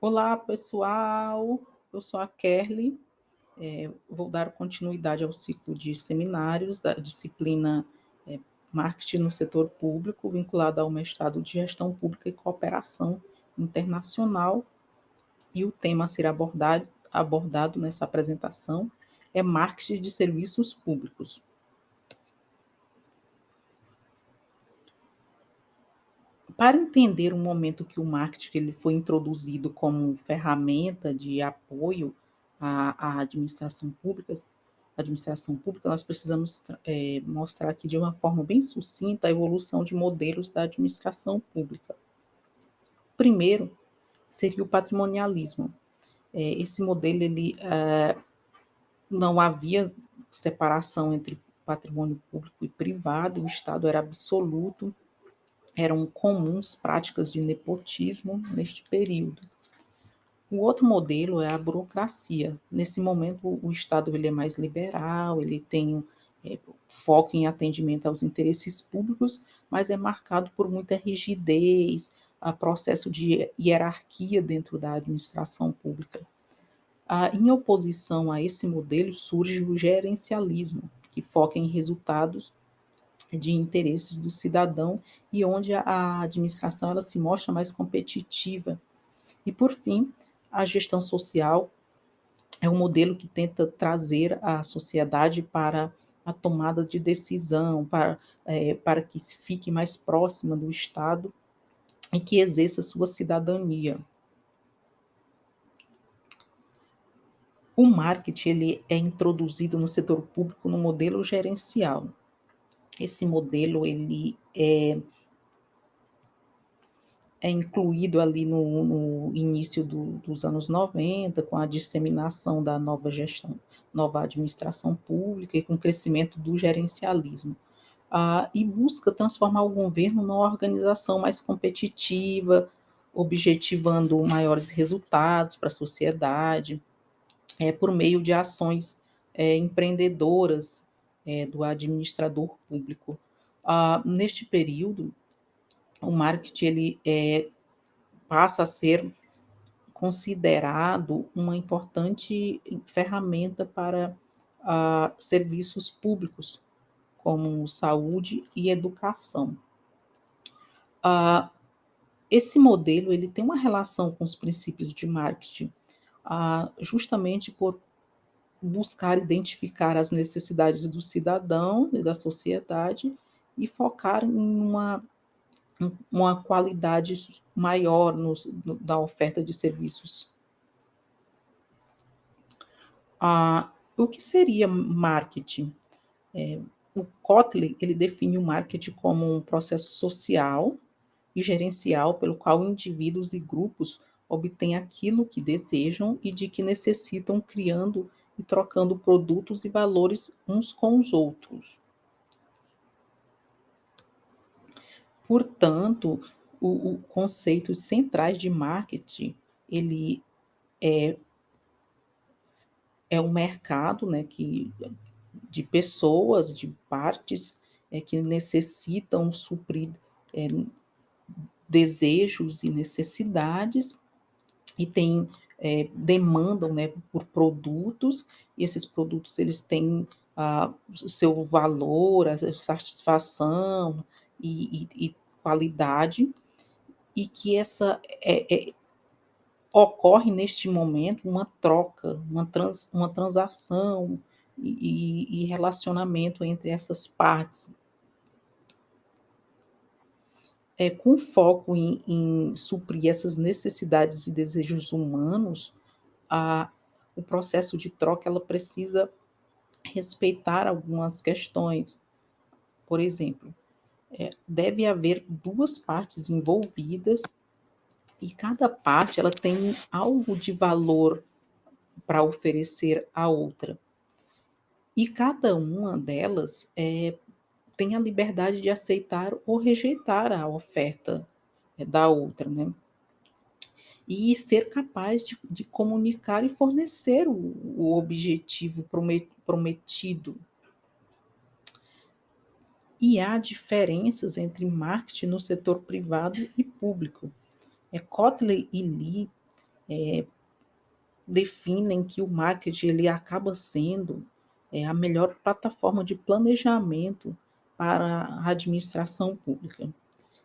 Olá, pessoal. Eu sou a Kerly. Vou dar continuidade ao ciclo de seminários da disciplina eh, Marketing no Setor Público, vinculada ao mestrado de Gestão Pública e Cooperação Internacional. E o tema a ser abordado nessa apresentação é Marketing de Serviços Públicos. Para entender o momento que o marketing ele foi introduzido como ferramenta de apoio à administração pública, nós precisamos mostrar aqui de uma forma bem sucinta a evolução de modelos da administração pública. Primeiro seria o patrimonialismo. Esse modelo não havia separação entre patrimônio público e privado, o Estado era absoluto, eram comuns práticas de nepotismo neste período. O outro modelo é a burocracia. Nesse momento, o Estado ele é mais liberal, ele tem foco em atendimento aos interesses públicos, mas é marcado por muita rigidez, a processo de hierarquia dentro da administração pública. Em oposição a esse modelo surge o gerencialismo, que foca em resultados de interesses do cidadão e onde a administração ela se mostra mais competitiva. E, por fim, a gestão social é um modelo que tenta trazer a sociedade para a tomada de decisão, para que se fique mais próxima do Estado e que exerça sua cidadania. O marketing ele é introduzido no setor público no modelo gerencial. Esse modelo ele é incluído ali no início dos anos 90, com a disseminação da nova administração pública e com o crescimento do gerencialismo. E busca transformar o governo numa organização mais competitiva, objetivando maiores resultados para a sociedade, por meio de ações empreendedoras do administrador público. Neste período, o marketing ele passa a ser considerado uma importante ferramenta para serviços públicos, como saúde e educação. Esse modelo ele tem uma relação com os princípios de marketing, justamente por buscar identificar as necessidades do cidadão e da sociedade e focar em uma qualidade maior da oferta de serviços. O que seria marketing? O Kotler ele define o marketing como um processo social e gerencial pelo qual indivíduos e grupos obtêm aquilo que desejam e de que necessitam, criando e trocando produtos e valores uns com os outros. Portanto, o conceitos centrais de marketing, ele é um mercado, né, de pessoas, de partes, que necessitam suprir eh, desejos e necessidades e demandam, né, por produtos, e esses produtos eles têm o seu valor, a satisfação e qualidade, e que ocorre neste momento uma troca, uma transação e relacionamento entre essas partes, com foco em suprir essas necessidades e desejos humanos. a o processo de troca ela precisa respeitar algumas questões. Por exemplo, deve haver 2 partes envolvidas e cada parte ela tem algo de valor para oferecer à outra. E cada uma delas, tem a liberdade de aceitar ou rejeitar a oferta, da outra, né. E ser capaz de comunicar e fornecer o objetivo prometido. E há diferenças entre marketing no setor privado e público. Kotler e Lee definem que o marketing ele acaba sendo a melhor plataforma de planejamento para a administração pública,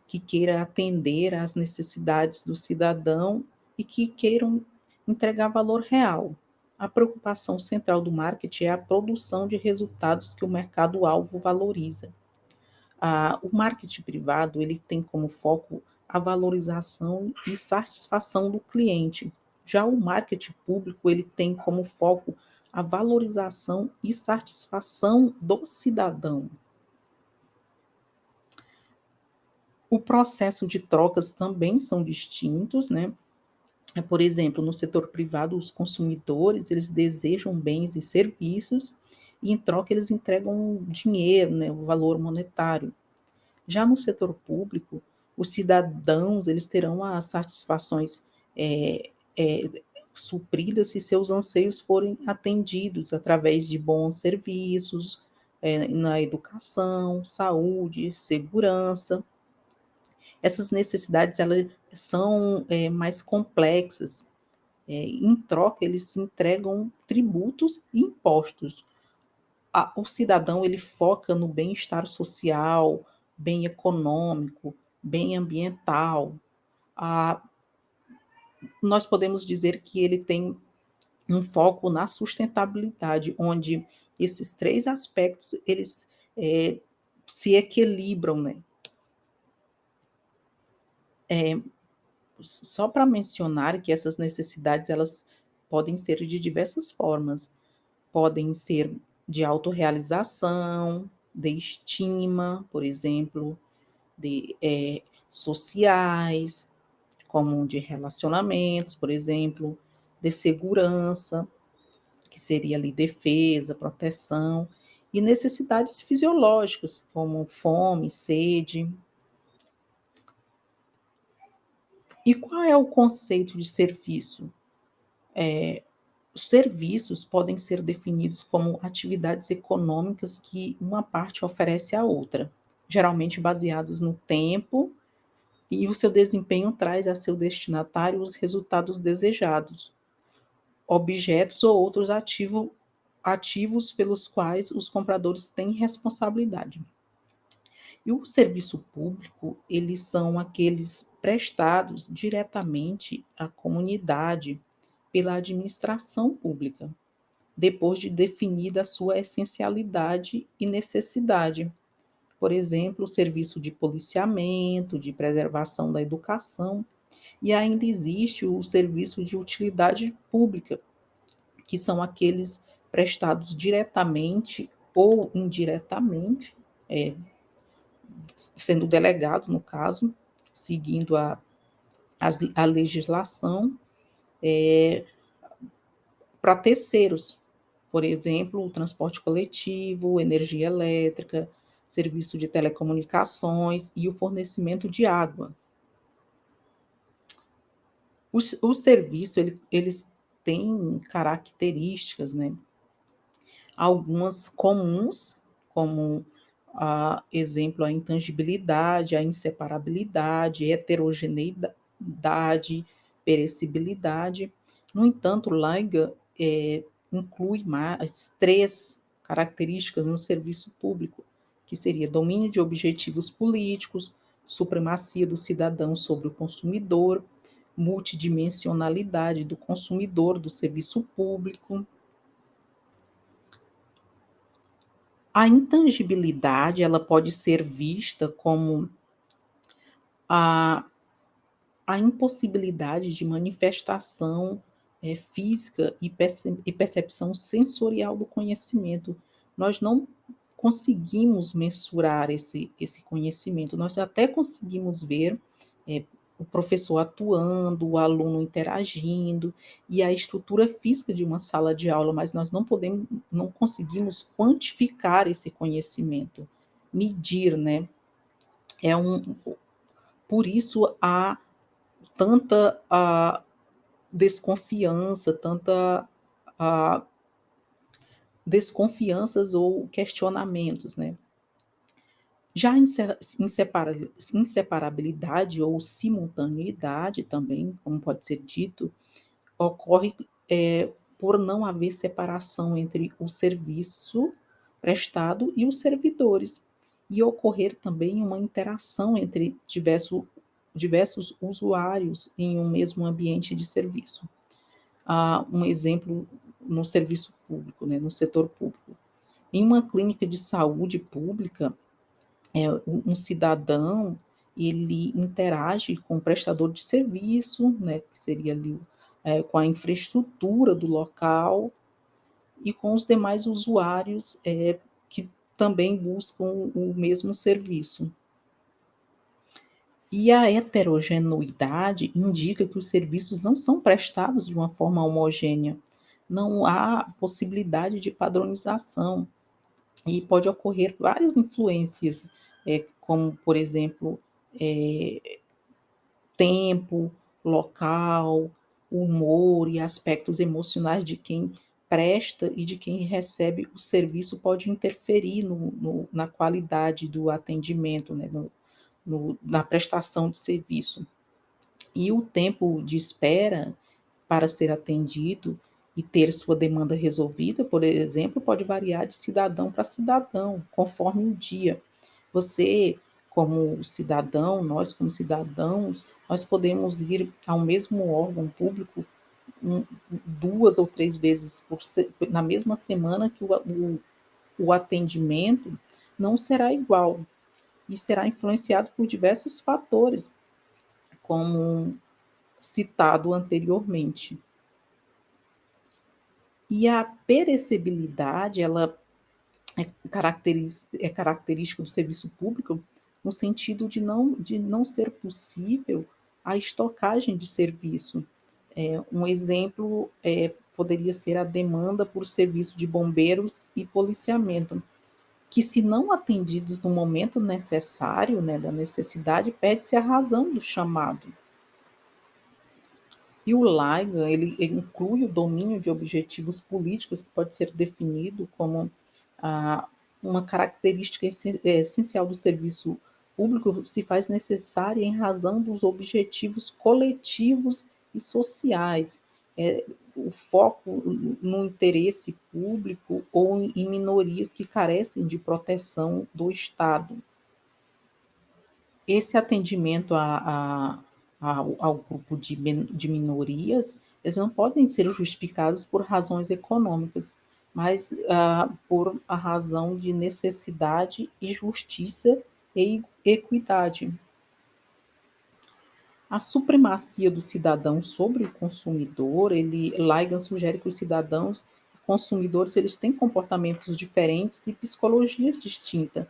que queira atender às necessidades do cidadão e que queiram entregar valor real. A preocupação central do marketing é a produção de resultados que o mercado-alvo valoriza. O marketing privado ele tem como foco a valorização e satisfação do cliente. Já o marketing público ele tem como foco a valorização e satisfação do cidadão. O processo de trocas também são distintos, né? Por exemplo, no setor privado, os consumidores, eles desejam bens e serviços e em troca eles entregam dinheiro, né, o valor monetário. Já no setor público, os cidadãos, eles terão as satisfações supridas se seus anseios forem atendidos através de bons serviços, na educação, saúde, segurança. Essas necessidades elas são mais complexas. Em troca, eles se entregam tributos e impostos. O cidadão ele foca no bem-estar social, bem econômico, bem ambiental. Ah, nós podemos dizer que ele tem um foco na sustentabilidade, onde esses três aspectos eles se equilibram, né? Só para mencionar que essas necessidades elas podem ser de diversas formas. Podem ser de autorrealização, de estima, por exemplo, de sociais, como de relacionamentos, por exemplo, de segurança, que seria ali defesa, proteção, e necessidades fisiológicas, como fome, sede. E qual é o conceito de serviço? Os serviços podem ser definidos como atividades econômicas que uma parte oferece à outra, geralmente baseados no tempo, e o seu desempenho traz a seu destinatário os resultados desejados, objetos ou outros ativos pelos quais os compradores têm responsabilidade. E o serviço público, eles são aqueles prestados diretamente à comunidade pela administração pública, depois de definida a sua essencialidade e necessidade. Por exemplo, o serviço de policiamento, de preservação da educação, e ainda existe o serviço de utilidade pública, que são aqueles prestados diretamente ou indiretamente, sendo delegado, no caso, seguindo a legislação, para terceiros, por exemplo, o transporte coletivo, energia elétrica, serviço de telecomunicações e o fornecimento de água. Os serviços, eles têm características, né? Algumas comuns, como, exemplo, a intangibilidade, a inseparabilidade, heterogeneidade, perecibilidade. No entanto, Leiga inclui mais três características no serviço público, que seria domínio de objetivos políticos, supremacia do cidadão sobre o consumidor, multidimensionalidade do consumidor do serviço público. A intangibilidade ela pode ser vista como a, a impossibilidade de manifestação física e percepção sensorial do conhecimento. Nós não conseguimos mensurar esse conhecimento, nós até conseguimos ver é, o professor atuando, o aluno interagindo e a estrutura física de uma sala de aula, mas nós não conseguimos quantificar esse conhecimento, medir, né? Por isso há tanta desconfiança, tanta desconfianças ou questionamentos, né? Já a inseparabilidade ou simultaneidade também, como pode ser dito, ocorre por não haver separação entre o serviço prestado e os servidores, e ocorrer também uma interação entre diversos usuários em um mesmo ambiente de serviço. Um exemplo no serviço público, né, no setor público. Em uma clínica de saúde pública, um cidadão ele interage com o prestador de serviço, né, que seria ali com a infraestrutura do local e com os demais usuários que também buscam o mesmo serviço. E a heterogeneidade indica que os serviços não são prestados de uma forma homogênea, não há possibilidade de padronização e pode ocorrer várias influências, como, por exemplo, tempo, local, humor e aspectos emocionais de quem presta e de quem recebe o serviço pode interferir na qualidade do atendimento, né, na prestação de serviço. E o tempo de espera para ser atendido e ter sua demanda resolvida, por exemplo, pode variar de cidadão para cidadão, conforme o dia. Você, como cidadão, nós como cidadãos, nós podemos ir ao mesmo órgão público 2 ou 3 vezes na mesma semana que o atendimento não será igual e será influenciado por diversos fatores, como citado anteriormente. E a perecibilidade, ela é característica do serviço público no sentido de não ser possível a estocagem de serviço. Um exemplo poderia ser a demanda por serviço de bombeiros e policiamento, que se não atendidos no momento necessário, né, da necessidade, perde-se a razão do chamado. E o LAIGA, ele inclui o domínio de objetivos políticos, que pode ser definido como ah, uma característica essencial do serviço público, se faz necessária em razão dos objetivos coletivos e sociais. O foco no interesse público ou em minorias que carecem de proteção do Estado. Esse atendimento ao grupo de minorias, eles não podem ser justificados por razões econômicas, mas por a razão de necessidade e justiça e equidade. A supremacia do cidadão sobre o consumidor, Ligan sugere que os cidadãos e consumidores eles têm comportamentos diferentes e psicologias distintas.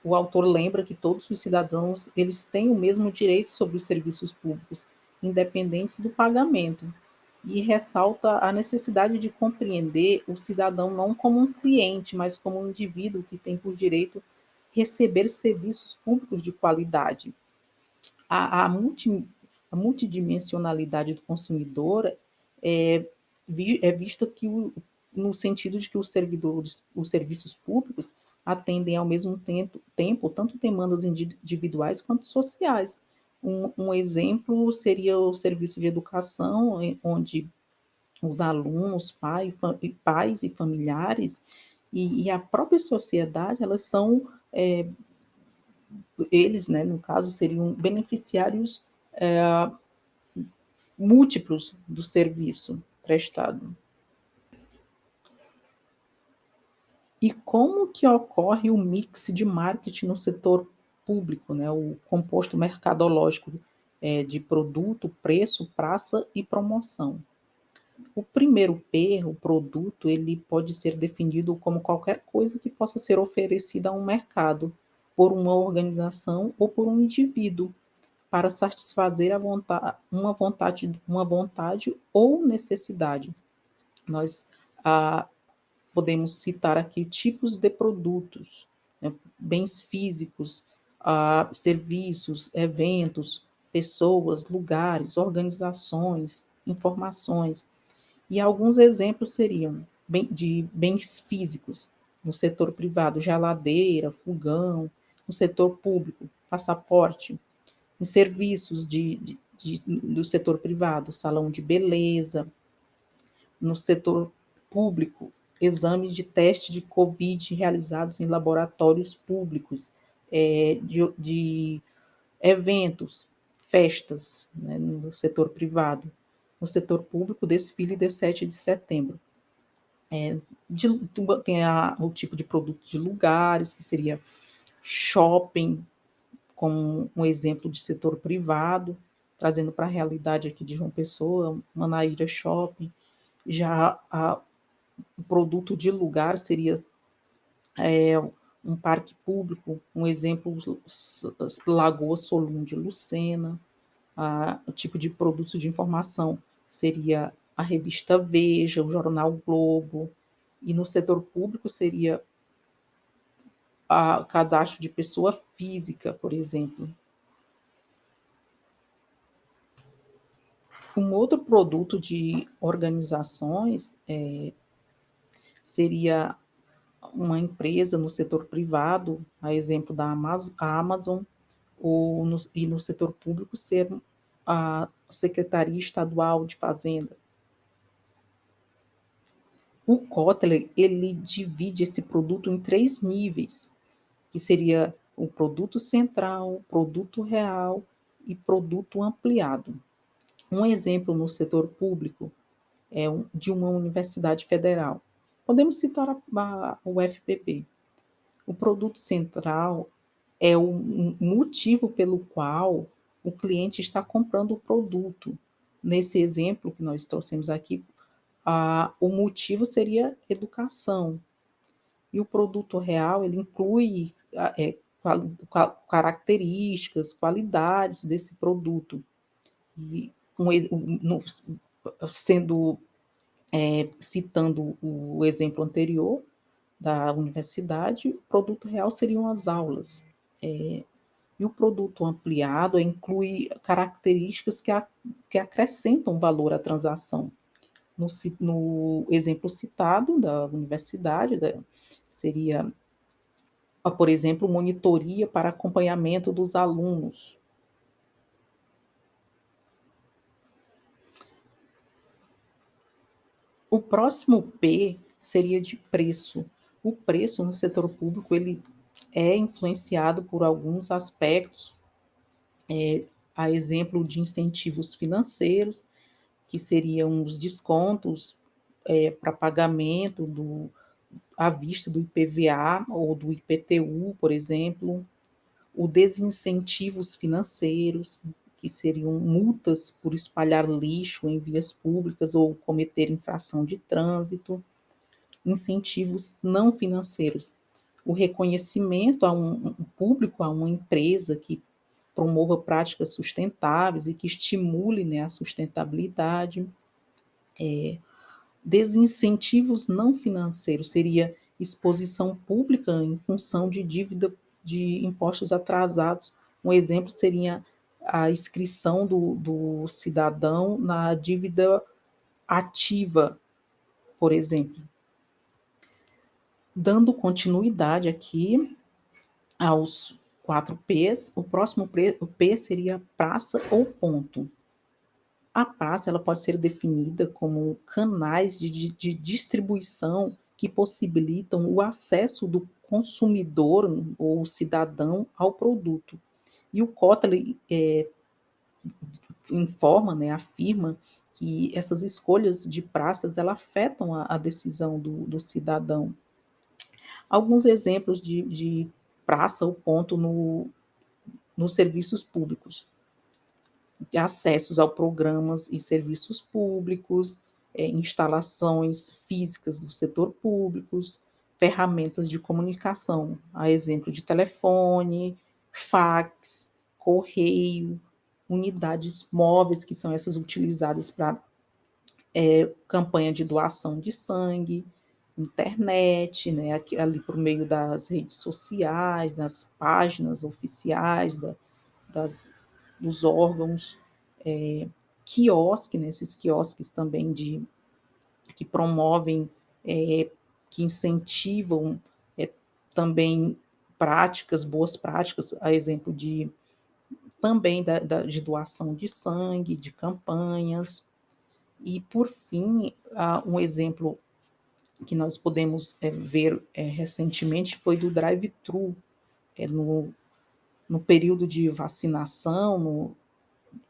O autor lembra que todos os cidadãos eles têm o mesmo direito sobre os serviços públicos, independentes do pagamento, e ressalta a necessidade de compreender o cidadão não como um cliente, mas como um indivíduo que tem por direito receber serviços públicos de qualidade. A, a, multi, a multidimensionalidade do consumidor é, é vista no sentido de que os serviços públicos atendem ao mesmo tempo tanto demandas individuais quanto sociais. Um exemplo seria o serviço de educação, onde os alunos, pais e familiares e a própria sociedade, elas são eles, né, no caso, seriam beneficiários múltiplos do serviço prestado. E como que ocorre o mix de marketing no setor público, né, o composto mercadológico de produto, preço, praça e promoção? O primeiro P, o produto, ele pode ser definido como qualquer coisa que possa ser oferecida a um mercado por uma organização ou por um indivíduo para satisfazer uma vontade ou necessidade. Nós podemos citar aqui tipos de produtos, né, bens físicos, serviços, eventos, pessoas, lugares, organizações, informações. E alguns exemplos seriam de bens físicos, no setor privado, geladeira, fogão, no setor público, passaporte, em serviços do setor privado, salão de beleza. No setor público, exames de teste de Covid realizados em laboratórios públicos, de eventos, festas, né, no setor privado. No setor público, desfile de 7 de setembro. É, tem o tipo de produto de lugares, que seria shopping, como um exemplo de setor privado, trazendo para a realidade aqui de João Pessoa, Manaíra Shopping. Já o produto de lugar seria um parque público, um exemplo, Lagoa Solum de Lucena. O tipo de produto de informação seria a revista Veja, o jornal Globo, e no setor público seria o cadastro de pessoa física, por exemplo. Um outro produto de organizações seria uma empresa no setor privado, a exemplo da Amazon, e no setor público ser a Secretaria Estadual de Fazenda. O Kotler, ele divide esse produto em 3 níveis, que seria o produto central, produto real e produto ampliado. Um exemplo no setor público é de uma universidade federal. Podemos citar o FPP. O produto central é o motivo pelo qual o cliente está comprando o produto. Nesse exemplo que nós trouxemos aqui, o motivo seria educação. E o produto real, ele inclui características, qualidades desse produto. E sendo citando o exemplo anterior da universidade, o produto real seriam as aulas. E o produto ampliado inclui características que acrescentam valor à transação. No exemplo citado da universidade, seria, por exemplo, monitoria para acompanhamento dos alunos. O próximo P seria de preço. O preço no setor público ele é influenciado por alguns aspectos, a exemplo de incentivos financeiros, que seriam os descontos para pagamento à vista do IPVA ou do IPTU, por exemplo, o desincentivos financeiros, que seriam multas por espalhar lixo em vias públicas ou cometer infração de trânsito, incentivos não financeiros, o reconhecimento a um público, a uma empresa que promova práticas sustentáveis e que estimule, né, a sustentabilidade. Desincentivos não financeiros seria exposição pública em função de dívida de impostos atrasados. Um exemplo seria a inscrição do cidadão na dívida ativa, por exemplo. Dando continuidade aqui aos 4 P's, o próximo P seria praça ou ponto. A praça ela pode ser definida como canais de distribuição que possibilitam o acesso do consumidor ou cidadão ao produto. E o Kotler informa, né, afirma que essas escolhas de praças ela afetam a decisão do cidadão. Alguns exemplos de praça ou ponto nos serviços públicos: de acessos a programas e serviços públicos, instalações físicas do setor público, ferramentas de comunicação, a exemplo de telefone, fax, correio, unidades móveis, que são essas utilizadas para campanha de doação de sangue, internet, né, ali por meio das redes sociais, das páginas oficiais das, dos órgãos, quiosque, né, esses quiosques também que promovem, que incentivam também boas práticas, a exemplo de também de doação de sangue, de campanhas. E, por fim, um exemplo que nós podemos ver recentemente foi do drive-thru. No período de vacinação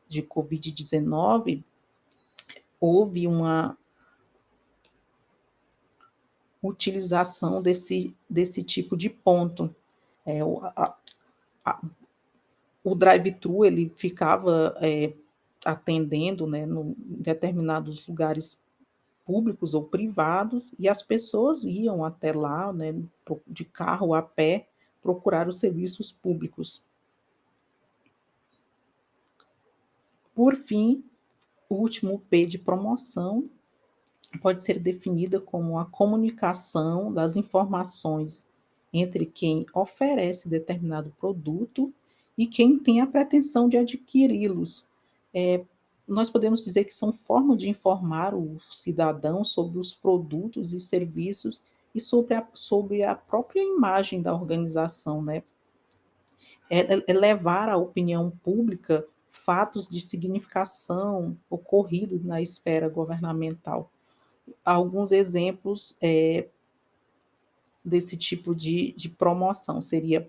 de Covid-19, houve uma utilização desse tipo de ponto. É, o, a, o drive-thru ele ficava atendendo, né, em determinados lugares públicos ou privados, e as pessoas iam até lá, né, de carro ou a pé, procurar os serviços públicos. Por fim, o último P de promoção pode ser definida como a comunicação das informações entre quem oferece determinado produto e quem tem a pretensão de adquiri-los. Eh, Nós podemos dizer que são formas de informar o cidadão sobre os produtos e serviços e sobre a própria imagem da organização, né. É levar à opinião pública fatos de significação ocorridos na esfera governamental. Alguns exemplos desse tipo de promoção seria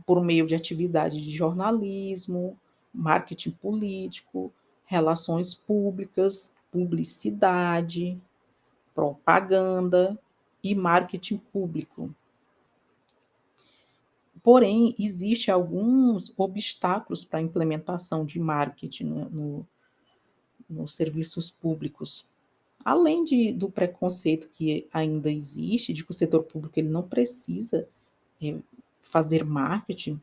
por meio de atividade de jornalismo, marketing político, relações públicas, publicidade, propaganda e marketing público. Porém, existe alguns obstáculos para a implementação de marketing nos serviços públicos. Além do preconceito que ainda existe, de que o setor público ele não precisa eh, fazer marketing,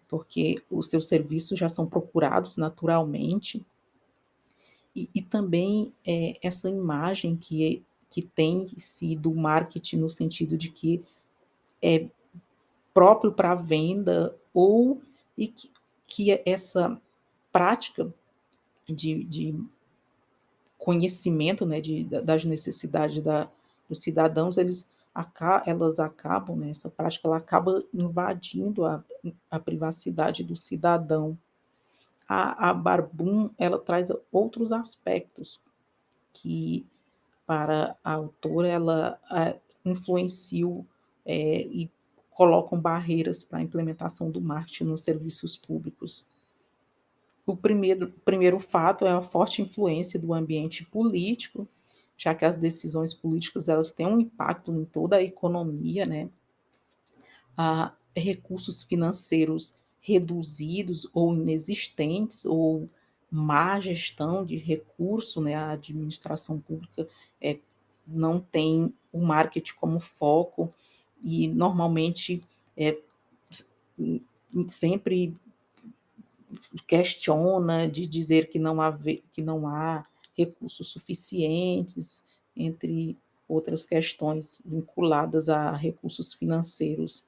porque os seus serviços já são procurados naturalmente, e também essa imagem que tem-se do marketing no sentido de que é próprio para a venda, ou e que essa prática de conhecimento, né, das necessidades dos cidadãos, elas acabam, né, essa prática ela acaba invadindo a privacidade do cidadão. A Barbum, ela traz outros aspectos que, para a autora, ela influenciam e colocam barreiras para a implementação do marketing nos serviços públicos. O primeiro fato é a forte influência do ambiente político, já que as decisões políticas elas têm um impacto em toda a economia, né? Há recursos financeiros reduzidos ou inexistentes, ou má gestão de recurso, né? A administração pública eh, não tem o marketing como foco e normalmente eh, sempre questiona de dizer que não há recursos suficientes, entre outras questões vinculadas a recursos financeiros.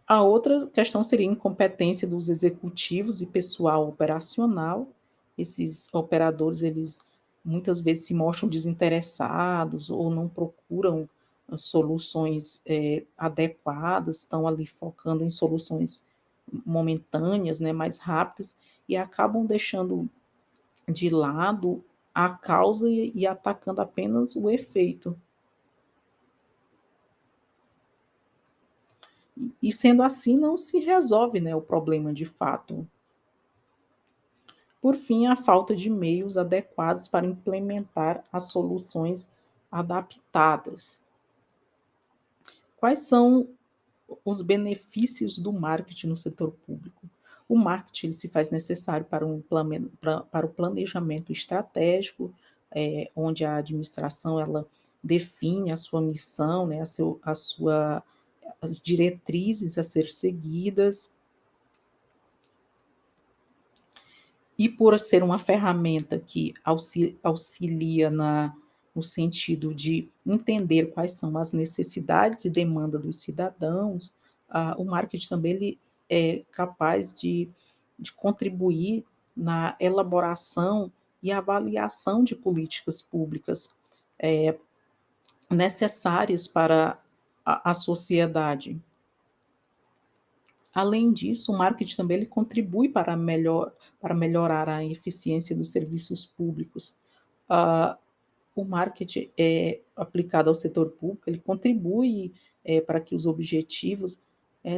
A outra questão seria a incompetência dos executivos e pessoal operacional. Esses operadores, eles muitas vezes se mostram desinteressados ou não procuram soluções adequadas, estão ali focando em soluções momentâneas, né, mais rápidas, e acabam deixando de lado a causa e atacando apenas o efeito. E sendo assim, não se resolve, né, o problema de fato. Por fim, a falta de meios adequados para implementar as soluções adaptadas. Quais são os benefícios do marketing no setor público? O marketing ele se faz necessário para o planejamento estratégico, onde a administração ela define a sua missão, né, as diretrizes a ser seguidas. E por ser uma ferramenta que auxilia no sentido de entender quais são as necessidades e demanda dos cidadãos, o marketing também ele é capaz de contribuir na elaboração e avaliação de políticas públicas, eh, necessárias para a sociedade. Além disso, o marketing também ele contribui para melhorar a eficiência dos serviços públicos. Ah, o marketing, aplicado ao setor público, ele contribui, para que os objetivos,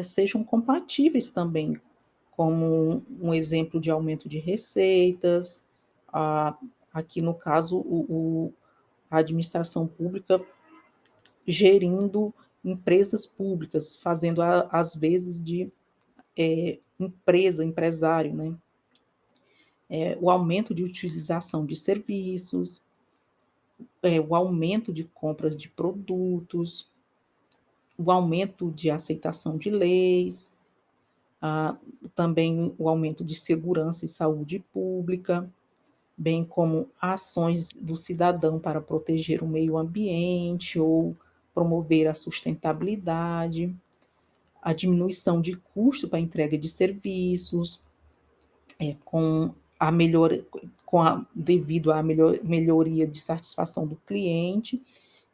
sejam compatíveis também, como um exemplo de aumento de receitas, ah, aqui no caso a administração pública gerindo empresas públicas, fazendo às vezes de empresário, né? O aumento de utilização de serviços, o aumento de compras de produtos, o aumento de aceitação de leis, ah, também o aumento de segurança e saúde pública, bem como ações do cidadão para proteger o meio ambiente ou promover a sustentabilidade, a diminuição de custo para a entrega de serviços, com a melhor, devido à melhoria de satisfação do cliente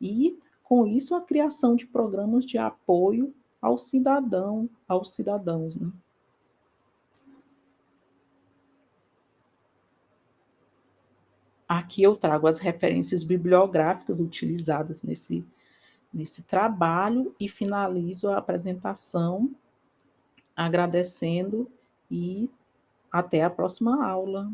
e, com isso, a criação de programas de apoio aos cidadãos, né? Aqui eu trago as referências bibliográficas utilizadas nesse trabalho e finalizo a apresentação agradecendo e até a próxima aula.